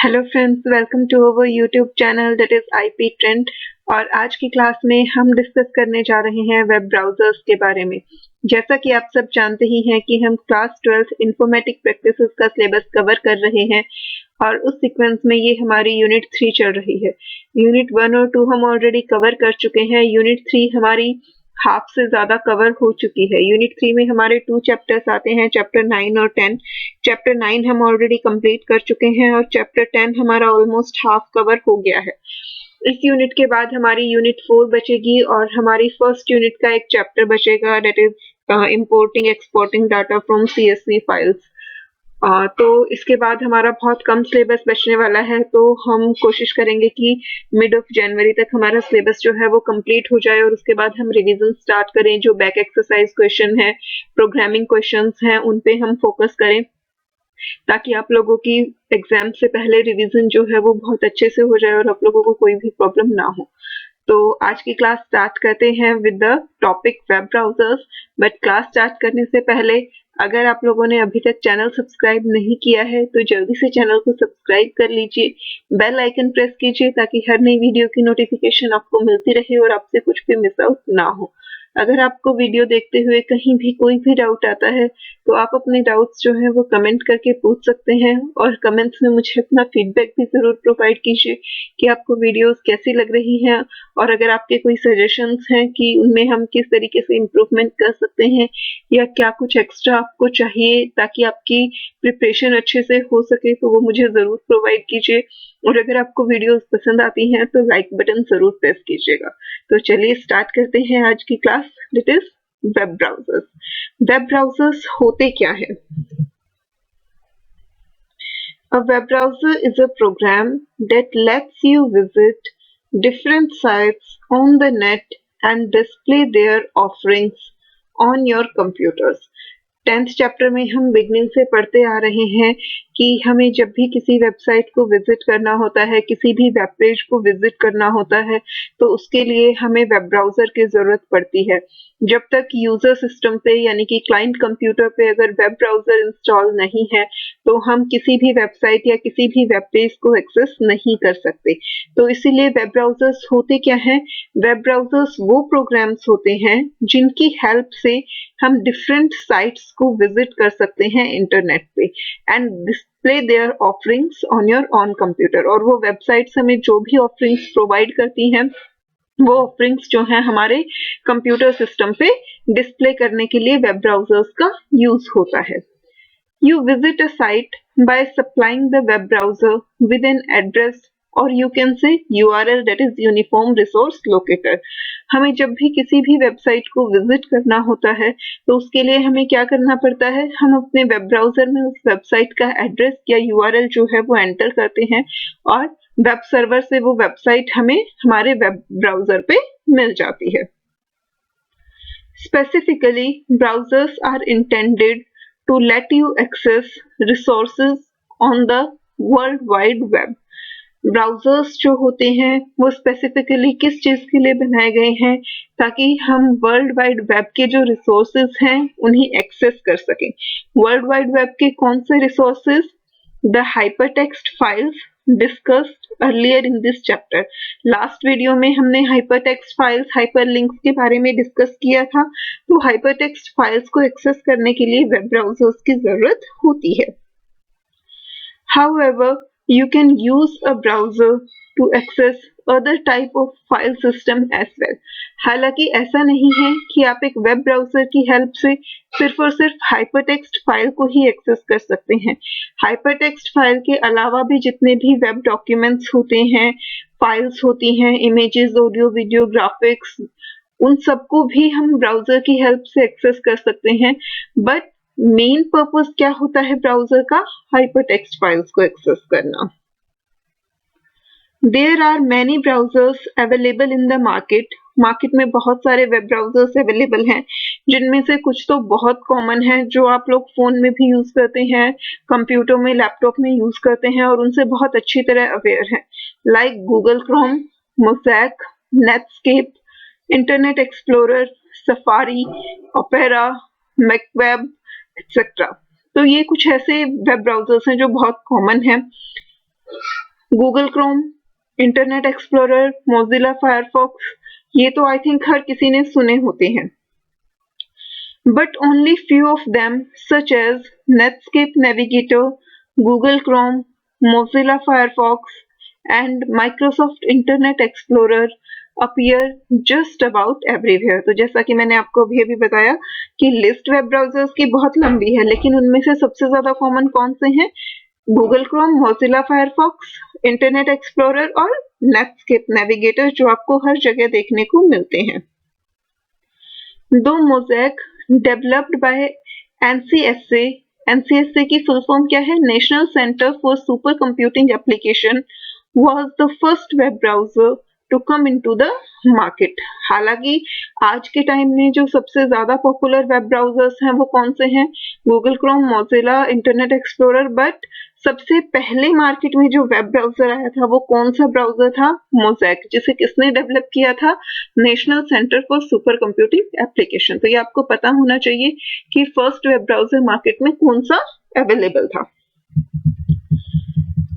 Hello friends, welcome to our YouTube channel that is IP trend. और आज की class में हम डिस्कस करने जा रहे हैं वेब ब्राउजर्स के बारे में। जैसा कि आप सब जानते ही हैं कि हम क्लास 12 इंफॉर्मेटिक प्रैक्टिसेस का सिलेबस कवर कर रहे हैं और उस सीक्वेंस में ये हमारी यूनिट 3 चल रही है। यूनिट 1 और 2 हम ऑलरेडी कवर कर चुके हैं। यूनिट 3 हमारी हाफ से ज्यादा कवर हो चुकी है। यूनिट 3 में हमारे 2 चैप्टर्स आते हैं, चैप्टर 9 और 10। चैप्टर 9 हम ऑलरेडी कंप्लीट कर चुके हैं और चैप्टर 10 हमारा ऑलमोस्ट हाफ कवर हो गया है। इस यूनिट के बाद हमारी यूनिट 4 बचेगी और हमारी फर्स्ट यूनिट का एक चैप्टर बचेगा, that is importing exporting data from CSV files. तो इसके बाद हमारा बहुत कम सिलेबस बचने वाला है, तो हम कोशिश करेंगे कि मिड ऑफ जनवरी तक हमारा सिलेबस जो है वो कंप्लीट हो जाए और उसके बाद हम रिवीजन स्टार्ट करें। जो बैक एक्सरसाइज क्वेश्चन है, प्रोग्रामिंग क्वेश्चंस हैं, उन पे हम फोकस करें ताकि आप लोगों की एग्जाम से पहले रिवीजन जो है वो बहुत अच्छे से हो जाए और आप लोगों को कोई भी प्रॉब्लम ना हो। तो आज की क्लास स्टार्ट करते हैं with the topic web browsers. But class start करने से पहले अगर आप लोगों ने अभी तक चैनल सब्सक्राइब नहीं किया है तो जल्दी से चैनल को सब्सक्राइब कर लीजिए, बेल आइकन प्रेस कीजिए ताकि हर नई वीडियो की नोटिफिकेशन आपको मिलती रहे और आपसे कुछ भी मिस आउट ना हो। अगर आपको वीडियो देखते हुए कहीं भी कोई भी डाउट आता है तो आप अपने डाउट्स जो है वो कमेंट करके पूछ सकते हैं और कमेंट्स में मुझे अपना फीडबैक भी जरूर प्रोवाइड कीजिए कि आपको वीडियोस कैसी लग रही हैं और अगर आपके कोई सजेशंस हैं कि उनमें हम किस तरीके से इम्प्रूवमेंट कर सकते हैं या क्या कुछ एक्स्ट्रा आपको चाहिए ताकि आपकी प्रिपरेशन अच्छे से हो सके तो वो मुझे जरूर प्रोवाइड कीजिए। और अगर आपको वीडियोस पसंद आती हैं तो लाइक बटन जरूर प्रेस कीजिएगा। तो चलिए स्टार्ट करते हैं आज की class, that is web browsers. Web browsers होते क्या है? A web browser is a program that lets you visit different sites on the net and display their offerings on your computers. 10th chapter में हम beginning से पढ़ते आ रहे हैं कि हमें जब भी किसी वेबसाइट को विजिट करना होता है, किसी भी वेब पेज को विजिट करना होता है, तो उसके लिए हमें वेब ब्राउजर की जरूरत पड़ती है। जब तक यूजर सिस्टम पे यानी कि क्लाइंट कंप्यूटर पे अगर वेब ब्राउजर इंस्टॉल नहीं है तो हम किसी भी वेबसाइट या किसी भी वेब पेज को एक्सेस नहीं कर सकते। तो इसीलिए वेब ब्राउजर्स होते क्या हैं? वेब ब्राउजर्स वो प्रोग्राम्स होते हैं जिनकी हेल्प से हम डिफरेंट साइट्स को विजिट कर सकते हैं इंटरनेट पे and display their offerings on your on computer. और वो वेबसाइट्स हमें जो भी ऑफरिंग्स प्रोवाइड करती हैं वो ऑफरिंग्स जो हैं हमारे कंप्यूटर सिस्टम पे डिस्प्ले करने के लिए वेब ब्राउजर्स का यूज होता है। You visit a site by supplying the web browser with an address or you can say URL, that is Uniform Resource Locator। हमें जब भी किसी भी वेबसाइट को विजिट करना होता है तो उसके लिए हमें क्या करना पड़ता है? हम अपने वेब ब्राउजर में उस वेबसाइट का एड्रेस या URL जो है वो एंटर करते हैं और वेब सर्वर से वो वेबसाइट हमें हमारे वेब ब्राउजर पे मिल जाती है। Specifically, browsers are intended to let you access resources on the World Wide Web। Browsers जो होते हैं वो स्पेसिफिकली किस चीज के लिए बनाए गए हैं? ताकि हम वर्ल्ड वाइड वेब के जो रिसोर्सेज हैं उन्हें एक्सेस कर सकें। वर्ल्ड वाइड वेब के कौन से resources? The hypertext files discussed earlier in this chapter. Last video में हमने हाइपरटेक्स्ट फाइल्स, हाइपरलिंक्स के बारे में डिस्कस किया था। तो हाइपरटेक्स्ट फाइल्स को एक्सेस करने के लिए वेब ब्राउजर्स की जरूरत होती है। However, you can use a browser to access other type of file system as well। हालांकि ऐसा नहीं है कि आप एक वेब ब्राउजर की हेल्प से सिर्फ और सिर्फ हाइपरटेक्स्ट फाइल को ही एक्सेस कर सकते हैं। हाइपरटेक्स्ट फाइल के अलावा भी जितने भी वेब डॉक्यूमेंट्स होते हैं, फाइल्स होती हैं, इमेजेस, ऑडियो, वीडियो, ग्राफिक्स, उन सबको भी हम ब्राउजर की हेल्प से एक्सेस कर सकते हैं। बट मेन पर्पस क्या होता है ब्राउजर का? हाइपरटेक्स्ट फाइल्स को एक्सेस करना। There are many browsers available in the market. Market में बहुत सारे वेब ब्राउजर्स अवेलेबल हैं जिनमें से कुछ तो बहुत कॉमन है जो आप लोग फोन में भी यूज करते हैं, कंप्यूटर में, लैपटॉप में यूज करते हैं और उनसे बहुत अच्छी तरह अवेयर हैं, like Google Chrome, Mosaic, Netscape, Internet Explorer, Safari, Opera, MacWeb etcetera. तो ये कुछ ऐसे वेब ब्राउजर्स हैं जो बहुत कॉमन हैं। Google Chrome, internet explorer, Mozilla Firefox, ये तो आई थिंक हर किसी ने सुने होते हैं। But only few of them, such as Netscape Navigator, Google Chrome, Mozilla Firefox, and Microsoft Internet Explorer appear just about everywhere। तो जैसा कि मैंने आपको अभी बताया कि लिस्ट वेब ब्राउजर्स की बहुत लंबी है, लेकिन उनमें से सबसे ज्यादा कॉमन कौन से हैं? Google Chrome, Mozilla Firefox, Internet Explorer और नेटस्केप नेविगेटर, जो आपको हर जगह देखने को मिलते हैं। दो Mosaic developed by NCSA, NCSA की फुल फॉर्म क्या है? National Center for super computing application, was the first web browser to come into the market. हालांकि आज के टाइम में जो सबसे ज्यादा पॉपुलर वेब ब्राउजर्स हैं वो कौन से हैं? Google Chrome, Mozilla, internet explorer, but सबसे पहले मार्केट में जो वेब ब्राउजर आया था वो कौन सा ब्राउजर था? मोज़ेक, जिसे किसने डेवलप किया था? National Center for super computing application. तो ये आपको पता होना चाहिए कि फर्स्ट वेब ब्राउजर मार्केट में कौन सा अवेलेबल था।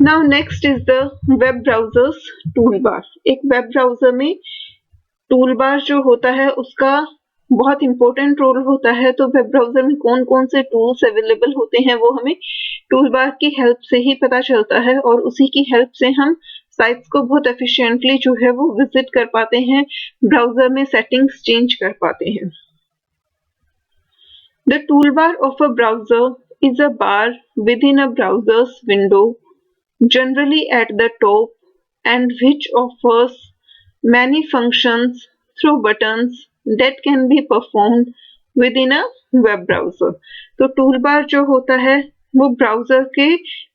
Now next is the web browsers toolbar. एक वेब ब्राउजर में टूलबार जो होता है उसका बहुत इंपॉर्टेंट रोल होता है। तो वेब ब्राउजर में कौन कौन से टूल्स अवेलेबल होते हैं वो हमें टूलबार की हेल्प से ही पता चलता है, और उसी की हेल्प से हम साइट्स को बहुत एफिशिएंटली जो है वो विजिट कर पाते हैं, ब्राउजर में सेटिंग्स चेंज कर पाते हैं। The toolbar of a browser is a bar within a browser's window, generally at the top, and which offers many functions through buttons that can be performed within a web browser। तो tool bar जो होता है वो browser के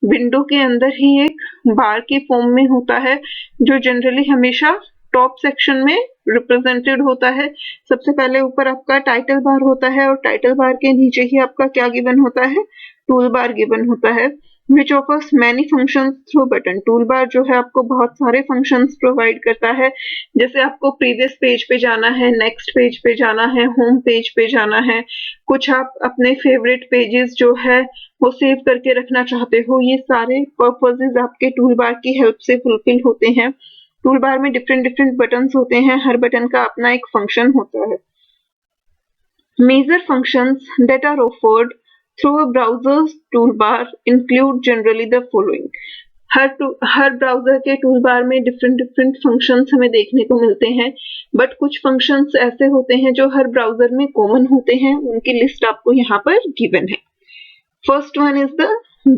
window के अंदर ही एक बार के फॉर्म में होता है, जो जनरली हमेशा टॉप सेक्शन में रिप्रेजेंटेड होता है। सबसे पहले ऊपर आपका टाइटल बार होता है और टाइटल बार के नीचे ही आपका क्या गिवन होता है? टूल बार गिवन होता है, which offers many functions through button। Tool bar जो है आपको बहुत सारे फंक्शंस प्रोवाइड करता है। जैसे आपको प्रीवियस पेज पे जाना है, नेक्स्ट पेज पे जाना है, होम पेज पे जाना है, कुछ आप अपने फेवरेट पेजेस जो है वो सेव करके रखना चाहते हो, ये सारे पर्पसेस आपके टूल बार की हेल्प से फुलफिल होते हैं। टूल बार में डिफरेंट डिफरेंट बटन्स होते हैं, हर बटन का अपना एक फंक्शन होता है। Major functions that are offered through a browser's toolbar include generally the following। Her browser के टूल बार में डिफरेंट डिफरेंट फंक्शंस हमें देखने को मिलते हैं, बट कुछ फंक्शंस ऐसे होते हैं जो हर ब्राउजर में कॉमन होते हैं, उनकी लिस्ट आपको यहाँ पर गिवन है। First one is the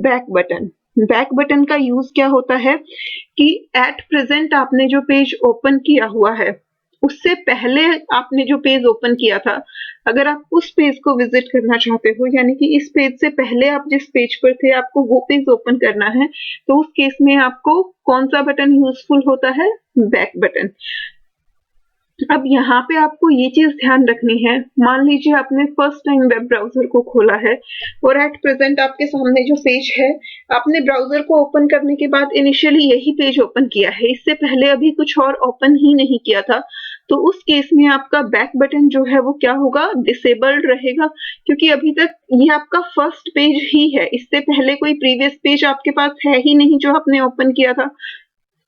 back button. Back button का यूज क्या होता है कि एट प्रेजेंट आपने जो पेज ओपन किया हुआ है उससे पहले आपने जो पेज ओपन किया था, अगर आप उस पेज को विजिट करना चाहते हो, यानी कि इस पेज से पहले आप जिस पेज पर थे आपको वो पेज ओपन करना है, तो उस केस में आपको कौन सा बटन यूजफुल होता है? Back button. अब यहाँ पे आपको ये चीज ध्यान रखनी है, मान लीजिए आपने फर्स्ट टाइम वेब ब्राउजर को खोला है और एट प्रेजेंट आपके सामने जो पेज है, आपने ब्राउजर को ओपन करने के बाद इनिशियली यही पेज ओपन किया है, इससे पहले अभी कुछ और ओपन ही नहीं किया था, तो उस केस में आपका बैक बटन जो है वो क्या होगा? डिसेबल्ड रहेगा, क्योंकि अभी तक ये आपका फर्स्ट पेज ही है, इससे पहले कोई प्रीवियस पेज आपके पास है ही नहीं जो आपने ओपन किया था,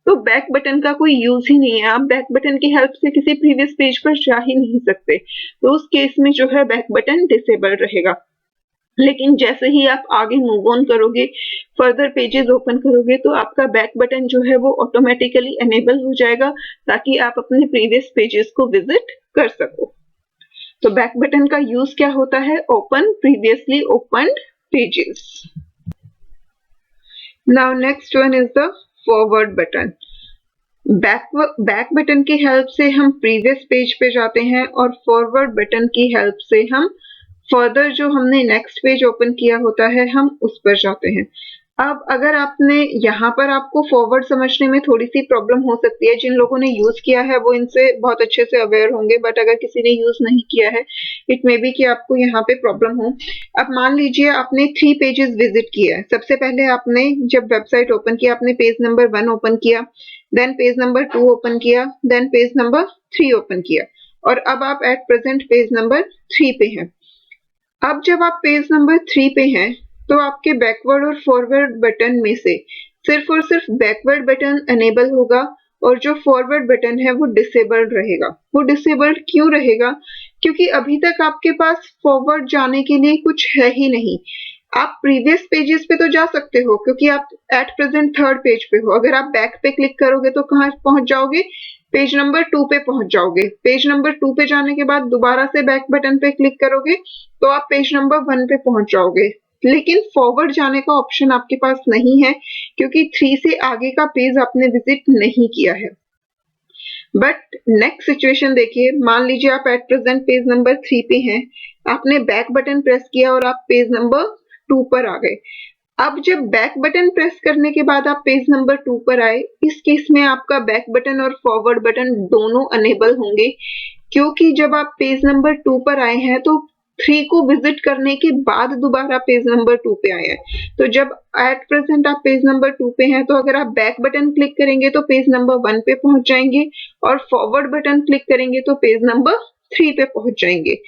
तो बैक बटन का कोई यूज ही नहीं है। आप बैक बटन की हेल्प से किसी प्रीवियस पेज पर जा ही नहीं सकते, तो उस केस में जो है बैक बटन डिसेबल रहेगा। लेकिन जैसे ही आप आगे मूव ऑन करोगे, फर्दर पेजेस ओपन करोगे, तो आपका बैक बटन जो है वो ऑटोमेटिकली एनेबल हो जाएगा, ताकि आप अपने प्रीवियस पेजेस को विजिट कर सको। तो बैक बटन का यूज क्या होता है? Open previously opened pages. Now next one is the forward button. Back button की हेल्प से हम प्रीवियस पेज पे जाते हैं और फॉरवर्ड बटन की हेल्प से हम फर्दर जो हमने नेक्स्ट पेज ओपन किया होता है हम उस पर जाते हैं। अब अगर आपने यहाँ पर आपको फॉरवर्ड समझने में थोड़ी सी प्रॉब्लम हो सकती है, जिन लोगों ने यूज किया है वो इनसे बहुत अच्छे से अवेयर होंगे, बट अगर किसी ने यूज नहीं किया है इट मे बी कि आपको यहाँ पे प्रॉब्लम हो। अब मान लीजिए आपने 3 पेजेस विजिट किया है। सबसे पहले आपने जब वेबसाइट ओपन किया आपने पेज नंबर 1 ओपन किया, देन पेज नंबर 2 ओपन किया, देन पेज नंबर 3 ओपन किया, और अब आप एट प्रेजेंट पेज नंबर 3 पे हैं। अब जब आप पेज नंबर 3 पे हैं तो आपके बैकवर्ड और फॉरवर्ड बटन में से सिर्फ और सिर्फ बैकवर्ड बटन अनेबल होगा और जो फॉरवर्ड बटन है वो डिसेबल्ड रहेगा। वो डिसेबल्ड क्यों रहेगा? क्योंकि अभी तक आपके पास फॉरवर्ड जाने के लिए कुछ है ही नहीं। आप प्रीवियस पेजेस पे तो जा सकते हो क्योंकि आप एट प्रेजेंट थर्ड पेज पे हो। अगर आप बैक पे क्लिक करोगे तो कहाँ पहुंच जाओगे? पेज नंबर 2 पे पहुंच जाओगे। पेज नंबर 2 पे जाने के बाद दोबारा से बैक बटन पे क्लिक करोगे तो आप पेज नंबर 1 पे पहुंच जाओगे। लेकिन फॉरवर्ड जाने का ऑप्शन आपके पास नहीं है क्योंकि 3 से आगे का पेज आपने विजिट नहीं किया है। बट नेक्स्ट सिचुएशन देखिए, मान लीजिए आप एट प्रेजेंट पेज नंबर 3 पे हैं, आपने बैक बटन प्रेस किया और आप पेज नंबर 2 पर आ गए। अब जब बैक बटन प्रेस करने के बाद आप पेज नंबर 2 पर आए, इस केस में आपका बैक बटन और फॉरवर्ड बटन दोनों अनेबल होंगे क्योंकि जब आप पेज नंबर 2 पर आए हैं तो 3 को विजिट करने के बाद दोबारा पेज नंबर 2 पे आए हैं। तो जब एट प्रेजेंट आप पेज नंबर 2 पे हैं तो अगर आप बैक बटन क्लिक करेंगे तो पेज नंबर 1 पे पहुंच जाएंगे और फॉरवर्ड बटन क्लिक करेंगे तो पेज नंबर 3 पे पहुंच जाएंगे।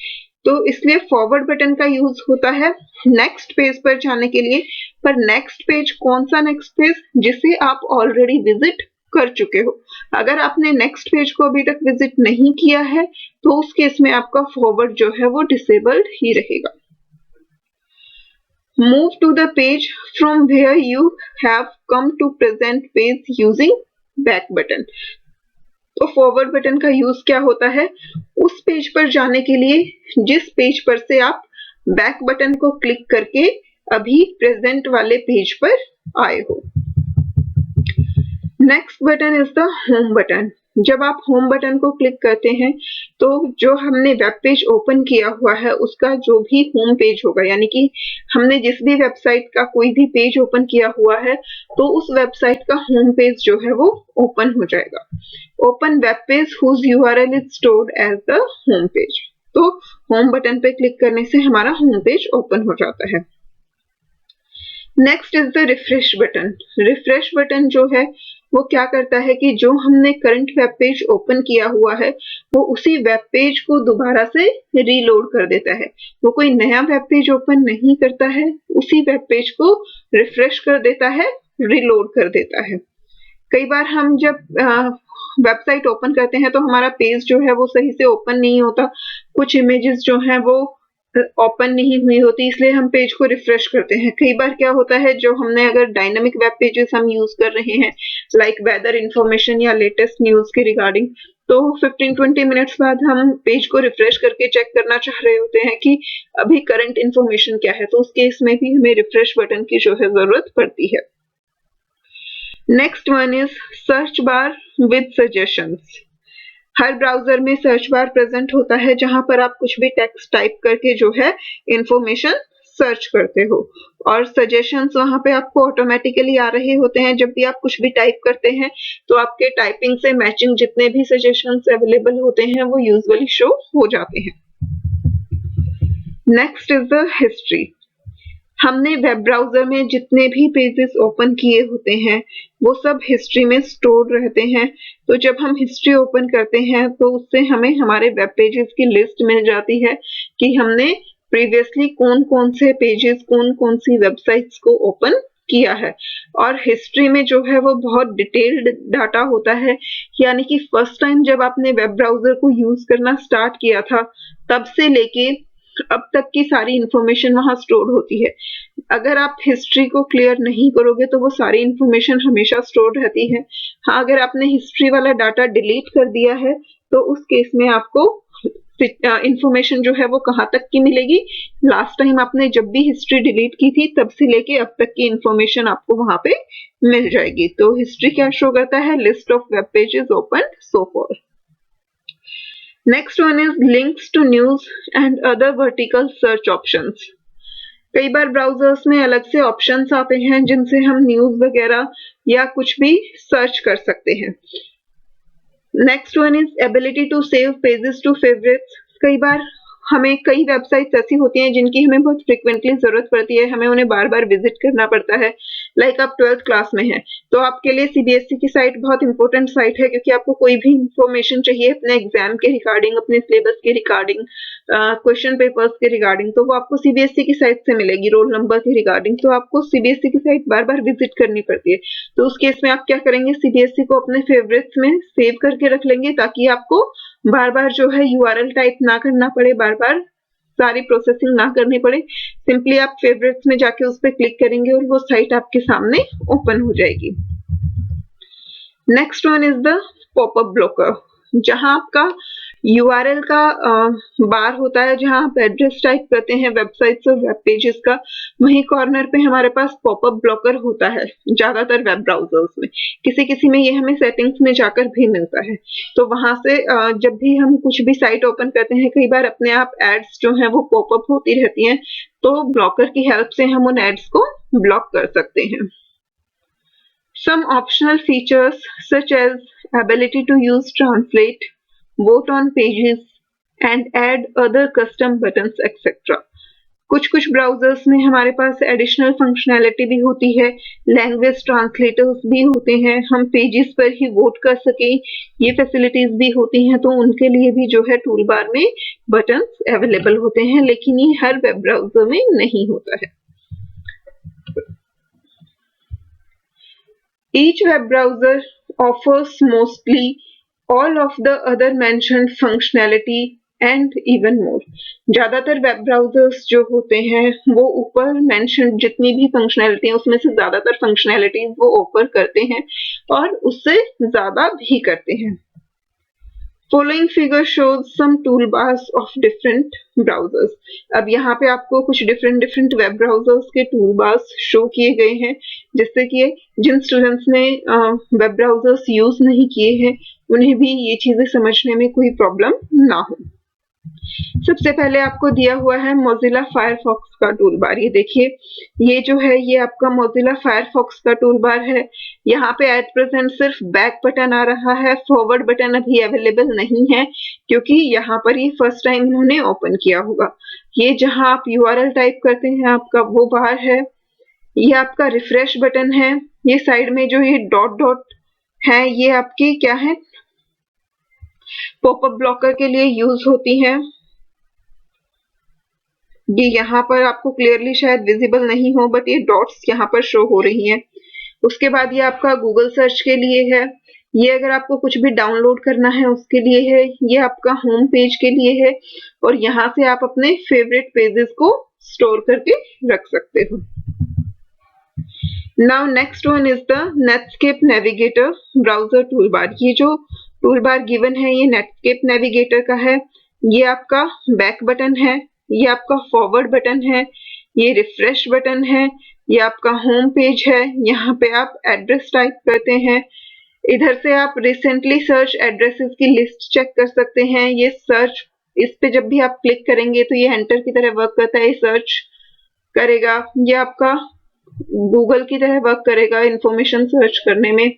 तो इसलिए फॉरवर्ड बटन का यूज होता है नेक्स्ट पेज पर जाने के लिए। पर नेक्स्ट पेज कौन सा नेक्स्ट पेज? जिसे आप ऑलरेडी विजिट कर चुके हो। अगर आपने नेक्स्ट पेज को अभी तक विजिट नहीं किया है तो उस केस में आपका फॉरवर्ड जो है वो डिसेबल्ड ही रहेगा। Move to the page from where you have come to present page using back button. तो फॉरवर्ड बटन का यूज क्या होता है? उस पेज पर जाने के लिए जिस पेज पर से आप बैक बटन को क्लिक करके अभी प्रेजेंट वाले पेज पर आए हो। Next button is the home button. जब आप होम बटन को क्लिक करते हैं तो जो हमने वेब पेज ओपन किया हुआ है उसका जो भी होम पेज होगा, यानी कि हमने जिस भी वेबसाइट का कोई भी पेज ओपन किया हुआ है तो उस वेबसाइट का होम पेज जो है वो ओपन हो जाएगा। Open web page whose URL is stored as the home page। तो होम बटन पे क्लिक करने से हमारा होम पेज ओपन हो जाता है। Next is the refresh button. Refresh button जो है वो क्या करता है कि जो हमने करंट वेब पेज ओपन किया हुआ है वो उसी वेब पेज को दोबारा से रीलोड कर देता है। वो कोई नया वेब पेज ओपन नहीं करता है, उसी वेब पेज को रिफ्रेश कर देता है, रीलोड कर देता है। कई बार हम जब वेबसाइट ओपन करते हैं तो हमारा पेज जो है वो सही से ओपन नहीं होता, कुछ इमेजेस जो हैं वो ओपन नहीं हुई होती, इसलिए हम पेज को रिफ्रेश करते हैं। कई बार क्या होता है, जो हमने अगर डायनामिक वेब पेजेस हम यूज कर रहे हैं लाइक वेदर इंफॉर्मेशन या लेटेस्ट न्यूज के रिगार्डिंग, तो 15-20 मिनट्स बाद हम पेज को रिफ्रेश करके चेक करना चाह रहे होते हैं कि अभी करंट इंफॉर्मेशन क्या है, तो उस केस में भी हमें रिफ्रेश बटन की जो है जरूरत पड़ती है। Next one is search bar with suggestions. Her browser में सर्च बार प्रेजेंट होता है जहां पर आप कुछ भी टेक्स्ट टाइप करके जो है इंफॉर्मेशन सर्च करते हो और सजेशंस वहां पे आपको ऑटोमेटिकली आ रहे होते हैं। जब भी आप कुछ भी टाइप करते हैं तो आपके टाइपिंग से मैचिंग जितने भी सजेशंस अवेलेबल होते हैं वो यूजुअली शो हो जाते हैं। Next is the history. हमने वेब ब्राउजर में जितने भी पेजेस ओपन किए होते हैं वो सब हिस्ट्री में स्टोर्ड रहते हैं। तो जब हम हिस्ट्री ओपन करते हैं तो उससे हमें हमारे वेब पेजेस की लिस्ट मिल जाती है कि हमने प्रीवियसली कौन कौन से पेजेस, कौन कौन सी वेबसाइट्स को ओपन किया है। और हिस्ट्री में जो है वो बहुत डिटेल्ड डाटा होता है, यानी कि फर्स्ट टाइम जब आपने वेब ब्राउजर को यूज करना स्टार्ट किया था तब से लेके अब तक की सारी इंफॉर्मेशन वहां स्टोर होती है। अगर आप हिस्ट्री को क्लियर नहीं करोगे तो वो सारी इंफॉर्मेशन हमेशा स्टोर रहती है। हाँ, अगर आपने हिस्ट्री वाला डाटा डिलीट कर दिया है तो उस केस में आपको इंफॉर्मेशन जो है वो कहाँ तक की मिलेगी? लास्ट टाइम आपने जब भी हिस्ट्री डिलीट की थी तब से लेके अब तक की इंफॉर्मेशन आपको वहां पे मिल जाएगी। तो हिस्ट्री क्या शो करता है? List of web pages open so far. Next one is links to news and other vertical search options. कई बार ब्राउजर्स में अलग से ऑप्शंस आते हैं जिनसे हम न्यूज वगैरह या कुछ भी सर्च कर सकते हैं। Next one is ability to save pages to favourites. कई बार हमें कई वेबसाइट्स ऐसी होती हैं जिनकी हमें बहुत फ्रिक्वेंटली ज़रूरत पड़ती है, हमें उन्हें बार-बार विज़िट करना पड़ता है। लाइक आप 12th क्लास में हैं, तो आपके लिए सीबीएसई की साइट बहुत इम्पोर्टेंट साइट है क्योंकि आपको कोई भी इन्फॉर्मेशन चाहिए अपने एग्ज़ाम के रिगार्डिंग, अपने सिलेबस के रिगार्डिंग, क्वेश्चन पेपर्स के रिगार्डिंग, तो वो आपको सीबीएसई की साइट से मिलेगी, रोल नंबर के रिगार्डिंग, तो आपको सीबीएसई की साइट बार-बार विज़िट करनी पड़ती है। तो उस केस में आप क्या करेंगे, सीबीएसई को अपने फ़ेवरेट्स में सेव करके रख लेंगे ताकि आपको बार-बार जो है यूआरएल टाइप ना करना पड़े, बार-बार सारी प्रोसेसिंग ना करनी पड़े। सिंपली आप फ़ेवरेट्स में जाके उस पे क्लिक करेंगे और वो साइट आपके सामने ओपन हो जाएगी। Next one is the popup blocker, जहाँ आपका यूआरएल का बार होता है, जहाँ आप एड्रेस टाइप करते हैं वेबसाइट्स और वेब पेजेस का, वहीं कॉर्नर पे हमारे पास पॉपअप ब्लॉकर होता है ज़्यादातर वेब ब्राउज़र्स में। किसी-किसी में ये हमें सेटिंग्स में जाकर भी मिलता है। तो वहाँ से जब भी हम कुछ भी साइट ओपन करते हैं, कई बार अपने आप एड्स जो हैं वो पॉपअप होती रहती हैं, तो ब्लॉकर की हेल्प से हम उन एड्स को ब्लॉक कर सकते हैं। Some optional features such as ability to use translate, vote on pages and add other custom buttons etc. कुछ ब्राउजर्स में हमारे पास एडिशनल फंक्शनैलिटी भी होती है, लैंग्वेज ट्रांसलेटर्स भी होते हैं, हम पेजेस पर ही वोट कर सकें, ये फैसिलिटीज भी होती हैं, तो उनके लिए भी जो है टूल बार में बटन्स अवेलेबल होते हैं, लेकिन ये हर वेब ब्राउजर में नहीं होता है। Each web browser offers mostly all of the other mentioned functionality and even more. ज़्यादातर वेब ब्राउजर्स जो होते हैं वो ऊपर मेंशन जितनी भी फंक्शनैलिटी है उसमें से ज़्यादातर फंक्शनैलिटी वो ऑफर करते हैं और उससे ज़्यादा भी करते हैं। Following figure shows some toolbars of different browsers. अब यहाँ पे आपको कुछ डिफरेंट वेब ब्राउजर्स के टूलबार्स शो किए गए हैं, जिससे कि जिन स्टूडेंट्स ने वेब ब्राउजर्स यूज नहीं किए हैं उन्हें भी ये चीजें समझने में कोई प्रॉब्लम ना हो। सबसे पहले आपको दिया हुआ है मोज़िला फायरफॉक्स का टूल बार। ये देखिए, ये जो है ये आपका मोज़िला फायरफॉक्स का टूल बार है। यहाँ पे एट प्रेजेंट सिर्फ बैक बटन आ रहा है, फॉरवर्ड बटन अभी अवेलेबल नहीं है क्योंकि यहाँ पर ये फर्स्ट टाइम इन्होंने ओपन किया होगा। ये जहाँ आप यूआरएल टाइप करते हैं आपका वो बार है। ये आपका रिफ्रेश बटन है। ये साइड में जो ये डॉट डॉट है ये आपकी क्या है, पॉपअप ब्लॉकर के लिए यूज होती है। ये यहाँ पर आपको क्लियरली शायद विजिबल नहीं हो, बट ये डॉट्स यहाँ पर शो हो रही हैं। उसके बाद ये आपका गूगल सर्च के लिए है। ये अगर आपको कुछ भी डाउनलोड करना है उसके लिए है। ये आपका होम पेज के लिए है और यहाँ से आप अपने फेवरेट पेजेस को स्टोर करके रख सकते हो। Now next one is the Netscape navigator browser toolbar. ये जो टूलबार गिवन है ये नेटस्केप नेविगेटर का है। ये आपका बैक बटन है, ये आपका फॉरवर्ड बटन है, ये रिफ्रेश बटन है, ये आपका होम पेज है। यहाँ पे आप एड्रेस टाइप करते हैं। इधर से आप रिसेंटली सर्च एड्रेसेस की लिस्ट चेक कर सकते हैं। ये सर्च, इस पे जब भी आप क्लिक करेंगे तो ये एंटर की तरह वर्क करता है, ये सर्च करेगा। ये आपका गूगल की तरह वर्क करेगा इंफॉर्मेशन सर्च करने में।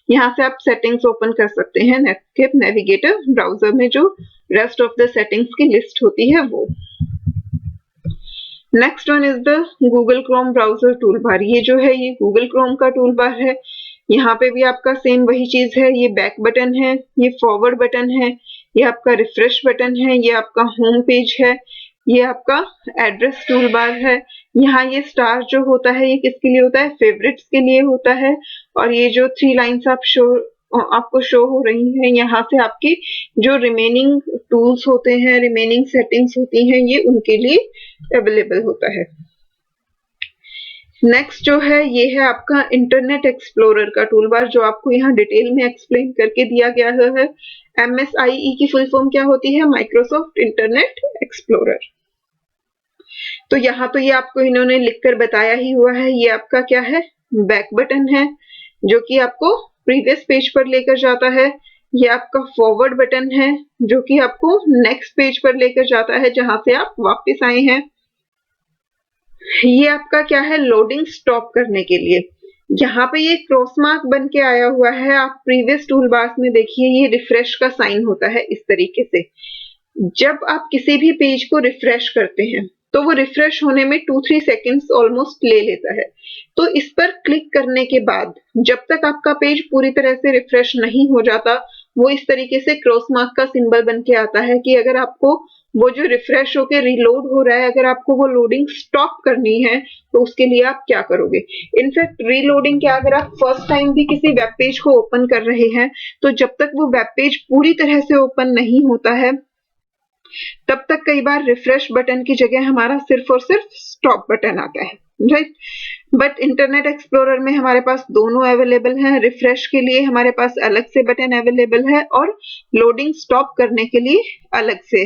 यहाँ से आप सेटिंग्स ओपन कर सकते हैं नेटस्केप नेविगेटर ब्राउजर में, जो रेस्ट ऑफ द सेटिंग्स की लिस्ट होती है वो। Next one is the Google Chrome browser tool bar. ये जो है ये गूगल क्रोम का टूल बार है। यहाँ पे भी आपका सेम वही चीज है। ये बैक बटन है, ये फॉरवर्ड बटन है, ये आपका रिफ्रेश बटन है, ये आपका होम पेज है, ये आपका एड्रेस टूल बार है। यहाँ ये स्टार जो होता है ये किसके लिए होता है, फेवरेट्स के लिए होता है। और ये जो 3 लाइन्स आपको शो हो रही हैं, यहाँ से आपकी जो रिमेनिंग टूल्स होते हैं, रिमेनिंग सेटिंग्स होती हैं, ये उनके लिए अवेलेबल होता है। नेक्स्ट जो है ये है आपका इंटरनेट एक्सप्लोरर का टूलबार, जो आपको यहाँ डिटेल में एक्सप्लेन करके दिया गया है। MSIE की फुल फॉर्म क्या होती है, माइक्रोसॉफ्ट इंटरनेट एक्सप्लोरर। तो यहाँ तो ये आपको इन्होंने लिखकर बताया ही हुआ है। ये आपका क्या है, बैक बटन है जो कि आपको प्रीवियस पेज पर लेकर जाता है। ये आपका फॉरवर्ड बटन है जो कि आपको नेक्स्ट पेज पर लेकर जाता है जहां से आप वापस आए हैं। ये आपका क्या है, लोडिंग स्टॉप करने के लिए। यहाँ पे ये क्रॉस मार्क बन के आया हुआ है। आप प्रीवियस टूल बार्स में देखिए ये रिफ्रेश का साइन होता है इस तरीके से। जब आप किसी भी पेज को रिफ्रेश करते हैं तो वो रिफ्रेश होने में 2-3 सेकंड्स ऑलमोस्ट ले लेता है। तो इस पर क्लिक करने के बाद जब तक आपका पेज पूरी तरह से रिफ्रेश नहीं हो जाता, वो इस तरीके से क्रॉस मार्क का सिंबल बन के आता है कि अगर आपको वो जो रिफ्रेश होके रीलोड हो रहा है, अगर आपको वो लोडिंग स्टॉप करनी है तो उसके लिए आप क्या करोगे। इनफैक्ट रीलोडिंग क्या, अगर आप फर्स्ट टाइम भी किसी वेब पेज को ओपन कर रहे हैं तो जब तक वो वेब पेज पूरी तरह से ओपन नहीं होता है तब तक कई बार रिफ्रेश बटन की जगह हमारा सिर्फ और सिर्फ स्टॉप बटन आता है, राइट। बट इंटरनेट एक्सप्लोरर में हमारे पास दोनों अवेलेबल हैं। रिफ्रेश के लिए हमारे पास अलग से बटन अवेलेबल है और लोडिंग स्टॉप करने के लिए अलग से।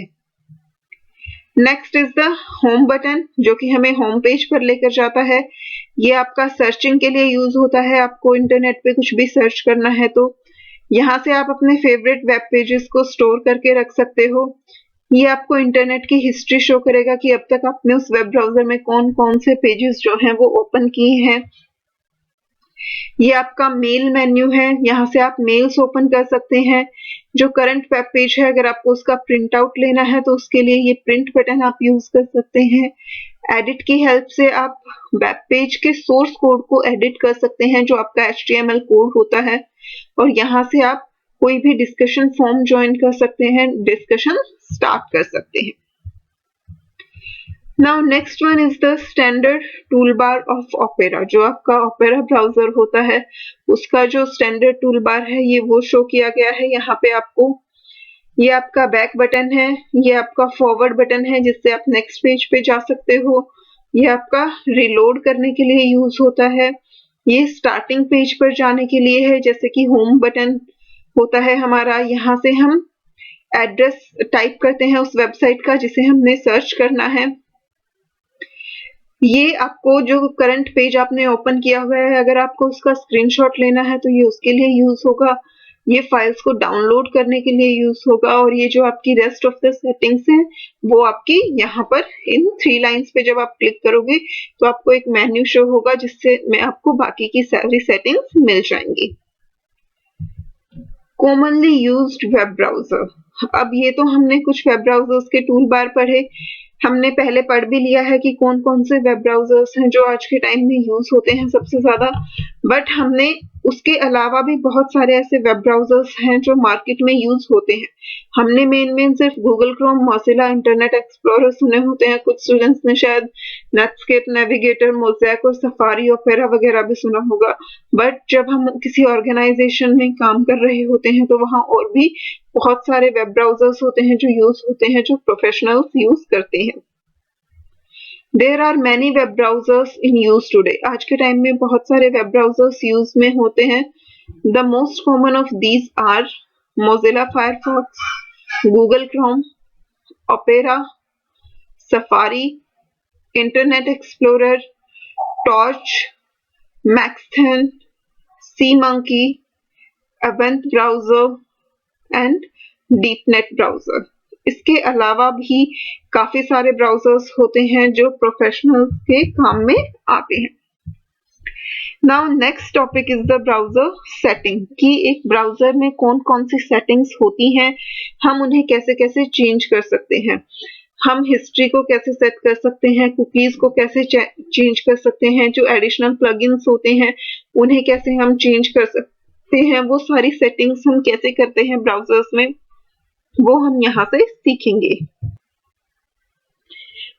Next is the home button, जो कि हमें होम पेज पर लेकर जाता है। ये आपका सर्चिंग के लिए यूज होता है। आपको इंटरनेट पे कुछ भी सर्च करना है तो यहाँ से आप अपने फेवरेट वेब पेजेस को स्टोर करके रख सकते हो। ये आपको इंटरनेट की हिस्ट्री शो करेगा कि अब तक आपने उस वेब ब्राउजर में कौन कौन से पेजेस जो हैं वो ओपन किए हैं। ये आपका मेल मेन्यू है, यहाँ से आप मेल्स ओपन कर सकते हैं। जो करंट वेब पेज है अगर आपको उसका प्रिंट आउट लेना है तो उसके लिए ये प्रिंट बटन आप यूज कर सकते हैं। एडिट की हेल्प से आप वेब पेज के सोर्स कोड को एडिट कर सकते हैं, जो आपका HTML कोड होता है, और यहाँ से आप कोई भी डिस्कशन फॉर्म ज्वाइन कर सकते हैं, डिस्कशन स्टार्ट कर सकते हैं। Now next one is the standard tool bar of opera. जो आपका ओपेरा ब्राउजर होता है उसका जो स्टैंडर्ड टूल बार है ये वो शो किया गया है। यहाँ पे आपको ये आपका बैक बटन है, ये आपका फॉरवर्ड बटन है जिससे आप नेक्स्ट पेज पे जा सकते हो। ये आपका रिलोड करने के लिए यूज होता है। ये स्टार्टिंग पेज पर जाने के लिए है, जैसे कि होम बटन होता है हमारा। यहाँ से हम एड्रेस टाइप करते हैं उस वेबसाइट का जिसे हमने सर्च करना है। ये आपको जो करंट पेज आपने ओपन किया हुआ है अगर आपको उसका स्क्रीनशॉट लेना है तो ये उसके लिए यूज होगा। ये फाइल्स को डाउनलोड करने के लिए यूज होगा। और ये जो आपकी रेस्ट ऑफ द सेटिंग्स हैं वो आपकी यहाँ पर इन 3 लाइंस पे जब आप क्लिक करोगे तो आपको एक मेन्यू शो होगा जिससे में आपको बाकी की सारी सेटिंग्स मिल जाएंगी। Commonly used web browser. अब ये तो हमने कुछ वेब ब्राउजर्स के टूल बार पढ़े। हमने पहले पढ़ भी लिया है कि कौन कौन से वेब ब्राउजर्स हैं जो आज के टाइम में यूज होते हैं सबसे ज्यादा। बट हमने उसके अलावा भी बहुत सारे ऐसे वेब ब्राउजर्स हैं जो मार्केट में यूज होते हैं। हमने मेन सिर्फ Google Chrome, Mozilla, internet explorer सुने होते हैं। कुछ स्टूडेंट्स ने शायद नेटस्केप, नेविगेटर, मोज़ैक और सफारी, ओपेरा वगैरह भी सुना होगा। बट जब हम किसी ऑर्गेनाइजेशन में काम कर रहे होते हैं तो वहाँ और भी बहुत सारे वेब ब्राउजर्स होते हैं जो यूज होते हैं, जो प्रोफेशनल्स यूज करते हैं। There are many web browsers in use today. आज के टाइम में बहुत सारे वेब ब्राउजर्स यूज में होते हैं। The most common of these are Mozilla Firefox, Google Chrome, Opera, Safari, Internet Explorer, Torch, Maxthon, SeaMonkey, Avant browser and Deepnet browser. इसके अलावा भी काफी सारे ब्राउजर्स होते हैं जो प्रोफेशनल्स के काम में आते हैं। Now next topic is the browser setting, कि एक ब्राउजर में कौन कौन सी सेटिंग्स होती हैं, हम उन्हें कैसे कैसे चेंज कर सकते हैं। हम हिस्ट्री को कैसे सेट कर सकते हैं, कुकीज को कैसे चेंज कर सकते हैं, जो एडिशनल प्लगइन्स होते हैं उन्हें कैसे हम चेंज कर सकते हैं, वो सारी सेटिंग्स हम कैसे करते हैं ब्राउजर्स में, वो हम यहाँ से सीखेंगे।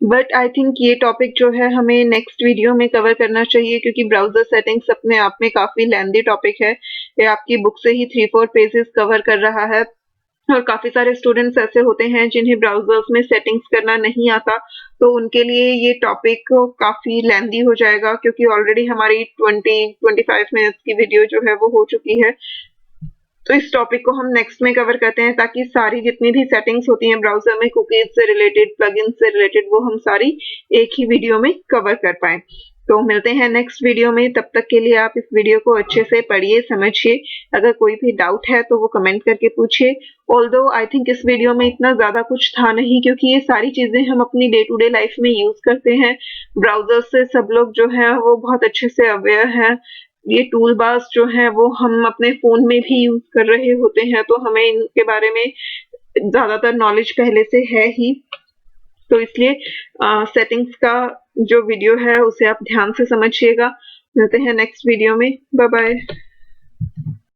बट आई थिंक ये टॉपिक जो है हमें नेक्स्ट वीडियो में कवर करना चाहिए, क्योंकि ब्राउजर सेटिंग्स अपने आप में काफी लेंथी टॉपिक है। ये आपकी बुक से ही 3-4 पेजेस कवर कर रहा है और काफी सारे स्टूडेंट्स ऐसे होते हैं जिन्हें ब्राउजर्स में सेटिंग्स करना नहीं आता, तो उनके लिए ये टॉपिक काफी लेंथी हो जाएगा, क्योंकि ऑलरेडी हमारी 20-25 मिनट्स की वीडियो जो है वो हो चुकी है। तो इस टॉपिक को हम नेक्स्ट में कवर करते हैं, ताकि सारी जितनी भी सेटिंग्स होती हैं ब्राउजर में, कुकीज से रिलेटेड, प्लगइन से रिलेटेड, वो हम सारी एक ही वीडियो में कवर कर पाए। तो मिलते हैं नेक्स्ट वीडियो में। तब तक के लिए आप इस वीडियो को अच्छे से पढ़िए, समझिए। अगर कोई भी डाउट है तो वो कमेंट करके पूछिए। ऑल्दो आई थिंक इस वीडियो में इतना ज्यादा कुछ था नहीं, क्योंकि ये सारी चीजें हम अपनी डे टू डे लाइफ में यूज करते हैं। ब्राउजर से सब लोग जो है वो बहुत अच्छे से अवेयर हैं। ये टूल बार्स जो हैं वो हम अपने फोन में भी यूज कर रहे होते हैं, तो हमें इनके बारे में ज़्यादातर नॉलेज पहले से है ही, तो इसलिए सेटिंग्स का जो वीडियो है उसे आप ध्यान से समझिएगा। मिलते हैं नेक्स्ट वीडियो में। Bye bye.